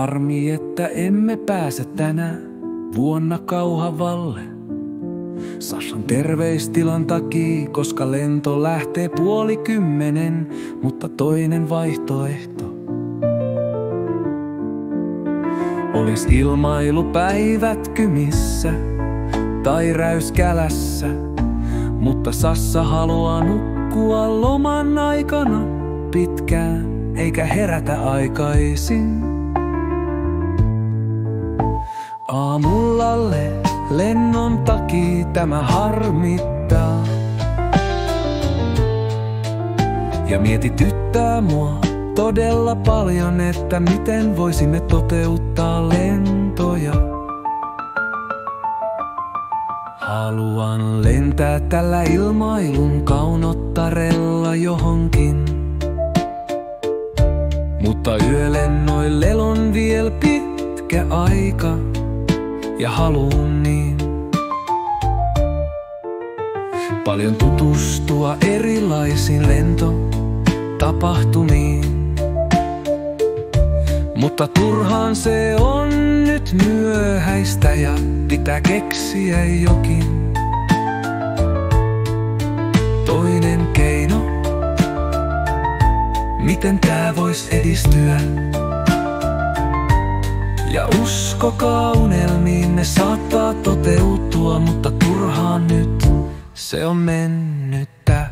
Harmi, että emme pääse tänä vuonna Kauhavalle. Sashan terveistilan takia, koska lento lähtee 9:30, mutta toinen vaihtoehto olis ilmailupäivät Kymissä tai Räyskälässä, mutta Sassa haluaa nukkua loman aikana pitkään eikä herätä aikaisin. Aamullalle lennon takia tämä harmittaa ja mietityttää mua todella paljon, että miten voisimme toteuttaa lentoja. Haluan lentää tällä ilmailun kaunottarella johonkin, mutta yölennoille on vielä pitkä aika ja haluun niin paljon tutustua erilaisiin lentotapahtumiin. Mutta turhaan se on nyt myöhäistä ja pitää keksiä jokin toinen keino, miten tää vois edistyä. Ja uskokaa unelmiin, ne saattaa toteutua, mutta turhaan nyt se on mennyttä.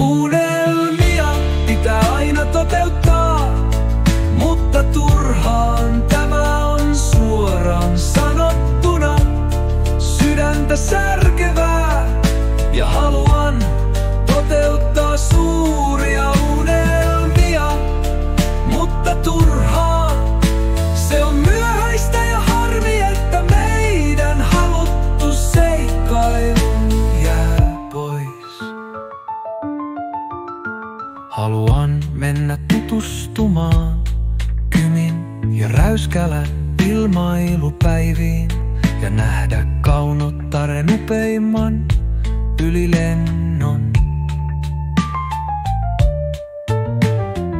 Unelmia pitää aina toteuttaa, mutta turhaan tämä on suoraan sanottuna sydäntä särkevää. Ja haluan toteuttaa suuria unelmia, mutta turhaan se on myöhäistä ja harmi, että meidän haluttu seikkailu jää pois. Haluan mennä tutustumaan Kymin ja Räyskälän ilmailupäiviin ja nähdä Kaunottaren upeimman ylilennon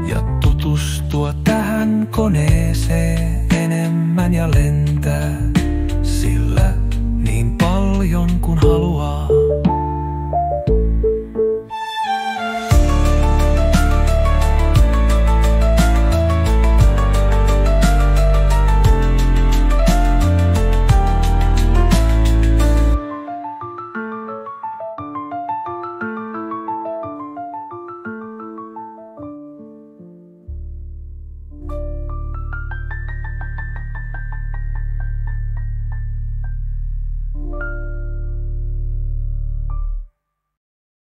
ja tutustua tähän koneeseen enemmän ja lentää sillä niin paljon kun haluaa.